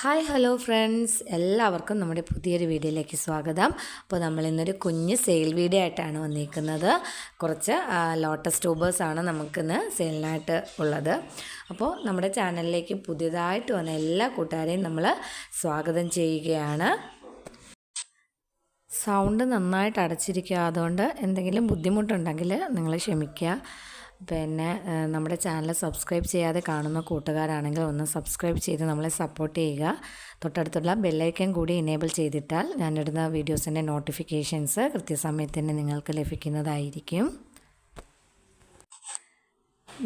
Hi hello friends, എല്ലാവർക്കും നമ്മുടെ പുതിയൊരു വീഡിയോയിലേക്ക് സ്വാഗതം. അപ്പോൾ നമ്മളിന്നൊരു കുഞ്ഞ് സെയിൽ വീഡിയോ ആയിട്ടാണ് വന്നിരിക്കുന്നത്. കുറച്ച് ലോട്ടസ് ട്യൂബേഴ്സാണ് നമുക്കിന്ന് സെയിലിനായിട്ട് ഉള്ളത്. അപ്പോൾ നമ്മുടെ ചാനലിലേക്ക് പുതിയതായിട്ട് വന്ന എല്ലാ കൂട്ടുകാരെയും നമ്മൾ സ്വാഗതം ചെയ്യുകയാണ്. സൗണ്ട് നന്നായിട്ട് അടച്ചിരിക്കുക, അതുകൊണ്ട് എന്തെങ്കിലും ബുദ്ധിമുട്ടുണ്ടെങ്കിൽ നിങ്ങൾ ക്ഷമിക്കുക. പിന്നെ നമ്മുടെ ചാനൽ സബ്സ്ക്രൈബ് ചെയ്യാതെ കാണുന്ന കൂട്ടുകാരാണെങ്കിൽ ഒന്ന് സബ്സ്ക്രൈബ് ചെയ്ത് നമ്മളെ സപ്പോർട്ട് ചെയ്യുക. തൊട്ടടുത്തുള്ള ബെല്ലൈക്കൻ കൂടി എനേബിൾ ചെയ്തിട്ടാൽ ഞാനിടുന്ന വീഡിയോസിൻ്റെ നോട്ടിഫിക്കേഷൻസ് കൃത്യസമയത്ത് തന്നെ നിങ്ങൾക്ക് ലഭിക്കുന്നതായിരിക്കും.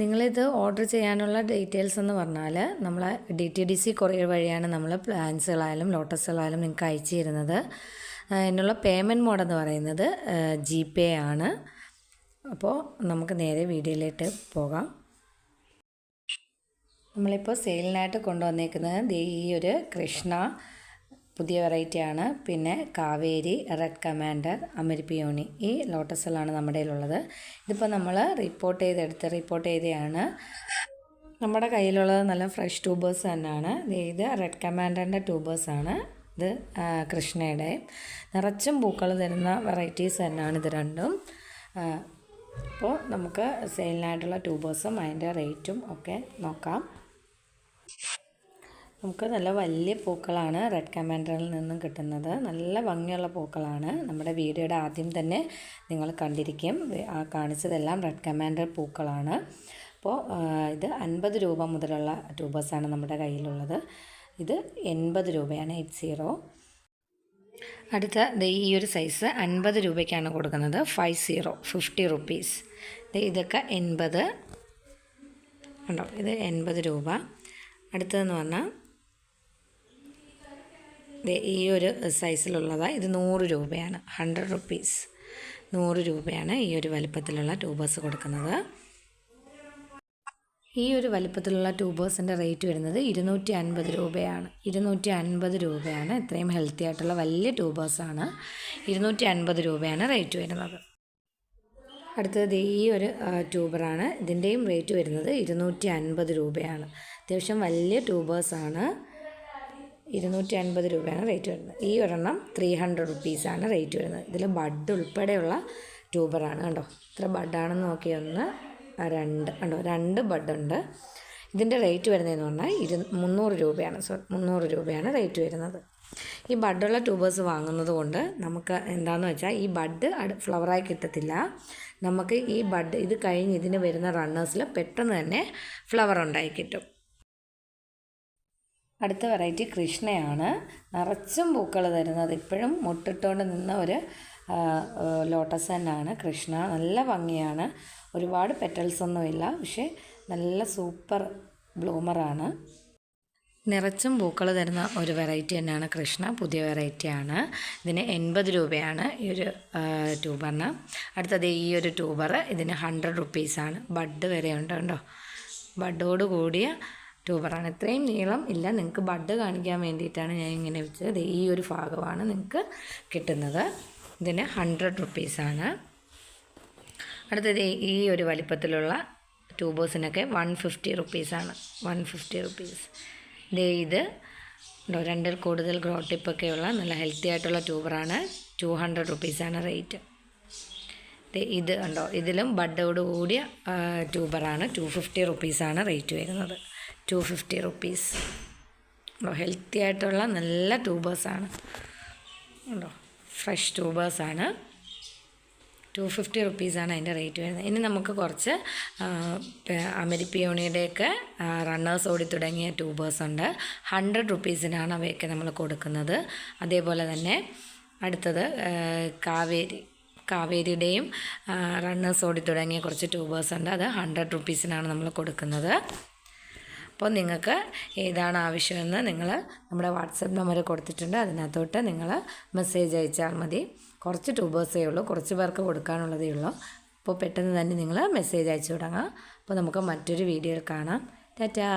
നിങ്ങളിത് ഓർഡർ ചെയ്യാനുള്ള ഡീറ്റെയിൽസ് എന്ന് പറഞ്ഞാൽ നമ്മൾ DTDC കൊറിയർ വഴിയാണ് നമ്മൾ പ്ലാന്റ്സുകളായാലും ലോട്ടസുകളായാലും നിങ്ങൾക്ക് അയച്ചു തരുന്നത്. അതിനുള്ള പേയ്മെൻറ്റ് മോഡെന്ന് പറയുന്നത് GPay ആണ്. അപ്പോൾ നമുക്ക് നേരെ വീഡിയോയിലേക്ക് പോകാം. നമ്മളിപ്പോൾ സെയിലിനായിട്ട് കൊണ്ടുവന്നേക്കുന്നത് ഈ ഒരു കൃഷ്ണ പുതിയ വെറൈറ്റിയാണ്. പിന്നെ കാവേരി, റെഡ് കമാൻഡർ, അമരിപ്പിയോണി, ഈ ലോട്ടസുകളാണ് നമ്മുടെ കയ്യിലുള്ളത്. ഇതിപ്പോൾ നമ്മൾ റിപ്പോർട്ട് ചെയ്തതാണ്. നമ്മുടെ കയ്യിലുള്ളത് നല്ല ഫ്രഷ് ട്യൂബേഴ്സ് തന്നെയാണ്. ഇത് റെഡ് കമാൻഡറിൻ്റെ ട്യൂബേഴ്സാണ്. ഇത് കൃഷ്ണയുടെ നിറച്ചും പൂക്കൾ തരുന്ന വെറൈറ്റീസ് തന്നെയാണ് ഇത് രണ്ടും. അപ്പോൾ നമുക്ക് സെയിലിനായിട്ടുള്ള ട്യൂബേഴ്സും അതിൻ്റെ റേറ്റും ഒക്കെ നോക്കാം. നമുക്ക് നല്ല വലിയ പൂക്കളാണ് റെഡ് കമാൻഡറിൽ നിന്നും കിട്ടുന്നത്. നല്ല ഭംഗിയുള്ള പൂക്കളാണ്. നമ്മുടെ വീഡിയോയുടെ ആദ്യം തന്നെ നിങ്ങൾ കണ്ടിരിക്കും. കാണിച്ചതെല്ലാം റെഡ് കമാൻഡർ പൂക്കളാണ്. അപ്പോൾ ഇത് 50 രൂപ മുതലുള്ള ട്യൂബേഴ്സാണ് നമ്മുടെ കയ്യിലുള്ളത്. ഇത് 80 രൂപയാണ്, 80. അടുത്ത ഈ ഒരു സൈസ് 50 രൂപയ്ക്കാണ് കൊടുക്കുന്നത്. 50 റുപ്പീസ്. ഇതൊക്കെ 80 ഉണ്ടോ, ഇത് 80 രൂപ. അടുത്തതെന്ന് പറഞ്ഞാൽ ഈ ഒരു സൈസിലുള്ളതാണ്. ഇത് 100 രൂപയാണ്, 100 റുപ്പീസ്. 100 രൂപയാണ് ഈ ഒരു വലിപ്പത്തിലുള്ള ട്യൂബേഴ്സ് കൊടുക്കുന്നത്. ഈ ഒരു വലിപ്പത്തിലുള്ള ട്യൂബേഴ്സിൻ്റെ റേറ്റ് വരുന്നത് 250 രൂപയാണ്. 250 രൂപയാണ്. ഇത്രയും ഹെൽത്തി ആയിട്ടുള്ള വലിയ ട്യൂബേഴ്സാണ്. 250 രൂപയാണ് റേറ്റ് വരുന്നത്. അടുത്തത് ഈ ഒരു ട്യൂബറാണ്. ഇതിൻ്റെയും റേറ്റ് വരുന്നത് 250 രൂപയാണ്. അത്യാവശ്യം വലിയ ട്യൂബേഴ്സാണ്. 250 രൂപയാണ് റേറ്റ് വരുന്നത്. ഈ ഒരെണ്ണം 300 റുപ്പീസാണ് റേറ്റ് വരുന്നത്. ഇതിൽ ബഡ് ഉൾപ്പെടെയുള്ള ട്യൂബറാണ്. കണ്ടോ, ഇത്ര ബഡാണെന്ന് നോക്കിയൊന്ന് 2 കണ്ടോ, 2 ബഡുണ്ട്. ഇതിൻ്റെ റേറ്റ് വരുന്നതെന്ന് പറഞ്ഞാൽ 300 രൂപയാണ്. 300 രൂപയാണ് റേറ്റ് വരുന്നത്. ഈ ബഡുള്ള ട്യൂബേഴ്സ് വാങ്ങുന്നത് കൊണ്ട് നമുക്ക് എന്താണെന്ന് വെച്ചാൽ ഈ ബഡ് ഫ്ലവറായി കിട്ടത്തില്ല. നമുക്ക് ഈ ബഡ് ഇത് കഴിഞ്ഞ് ഇതിന് വരുന്ന റണ്ണേഴ്സിൽ പെട്ടെന്ന് തന്നെ ഫ്ലവർ ഉണ്ടായി കിട്ടും. അടുത്ത വെറൈറ്റി കൃഷ്ണയാണ്. നിറച്ചും പൂക്കൾ തരുന്നത്. ഇപ്പോഴും മുട്ടിട്ടുകൊണ്ട് നിന്ന ഒരു ലോട്ടസ് തന്നെയാണ് കൃഷ്ണ. നല്ല ഭംഗിയാണ്. ഒരുപാട് പെറ്റൽസ് ഒന്നുമില്ല, പക്ഷേ നല്ല സൂപ്പർ ബ്ലൂമറാണ്. നിറച്ചും പൂക്കൾ തരുന്ന ഒരു വെറൈറ്റി തന്നെയാണ് കൃഷ്ണ. പുതിയ വെറൈറ്റിയാണ്. ഇതിന് 80 രൂപയാണ് ഈ ഒരു ട്യൂബറിന്. അടുത്തത് ഈ ഒരു ട്യൂബർ, ഇതിന് 100 റുപ്പീസാണ്. ബഡ് വരെ ഉണ്ട് കണ്ടോ, ബഡോട് കൂടിയ ട്യൂബറാണ്. ഇത്രയും നീളം ഇല്ല. നിങ്ങൾക്ക് ബഡ് കാണിക്കാൻ വേണ്ടിയിട്ടാണ് ഞാൻ ഇങ്ങനെ വെച്ചത്. ഈ ഒരു ഭാഗമാണ് നിങ്ങൾക്ക് കിട്ടുന്നത്. ഇതിന് 100 റുപ്പീസാണ്. അടുത്തത് ഈ ഒരു വലിപ്പത്തിലുള്ള ട്യൂബേഴ്സിനൊക്കെ 150 റുപ്പീസാണ്. 150 റുപ്പീസ്. ഇത് 2 കൂടുതൽ ഗ്രോ ടിപ്പൊക്കെയുള്ള നല്ല ഹെൽത്തി ആയിട്ടുള്ള ട്യൂബറാണ്. 200 റുപ്പീസാണ് റേറ്റ്. ഇത് ഉണ്ടോ, ഇതിലും ബഡോട് കൂടിയ ട്യൂബറാണ്. 250 റുപ്പീസാണ് റേറ്റ് വരുന്നത്. 250 റുപ്പീസ്. ഹെൽത്തി ആയിട്ടുള്ള നല്ല ട്യൂബേഴ്സാണ് ഉണ്ടോ, ഫ്രഷ് ട്യൂബേഴ്സാണ്. 250 റുപ്പീസാണ് അതിൻ്റെ റേറ്റ് വരുന്നത്. ഇനി നമുക്ക് കുറച്ച് അമരിപ്പിയോണിയുടെയൊക്കെ റണ്ണേഴ്സ് ഓടി തുടങ്ങിയ ട്യൂബേഴ്സ് ഉണ്ട്. 100 റുപ്പീസിനാണ് അവയൊക്കെ നമ്മൾ കൊടുക്കുന്നത്. അതേപോലെ തന്നെ അടുത്തത് കാവേരിയുടെയും റണ്ണേഴ്സ് ഓടി തുടങ്ങിയ കുറച്ച് ട്യൂബേഴ്സ് ഉണ്ട്. അത് 100 റുപ്പീസിനാണ് നമ്മൾ കൊടുക്കുന്നത്. അപ്പോൾ നിങ്ങൾക്ക് ഏതാണ് ആവശ്യമെന്ന് നിങ്ങൾ നമ്മുടെ വാട്സപ്പ് നമ്പർ കൊടുത്തിട്ടുണ്ട്. അതിനകത്തോട്ട് നിങ്ങൾ മെസ്സേജ് അയച്ചാൽ മതി. കുറച്ച് ട്യൂബേഴ്സേ ഉള്ളൂ, കുറച്ച് പേർക്ക് കൊടുക്കാനുള്ളതേ ഉള്ളൂ. അപ്പോൾ പെട്ടെന്ന് തന്നെ നിങ്ങൾ മെസ്സേജ് അയച്ചു തുടങ്ങാം. അപ്പോൾ നമുക്ക് മറ്റൊരു വീഡിയോയിൽ കാണാം. ടാറ്റാ.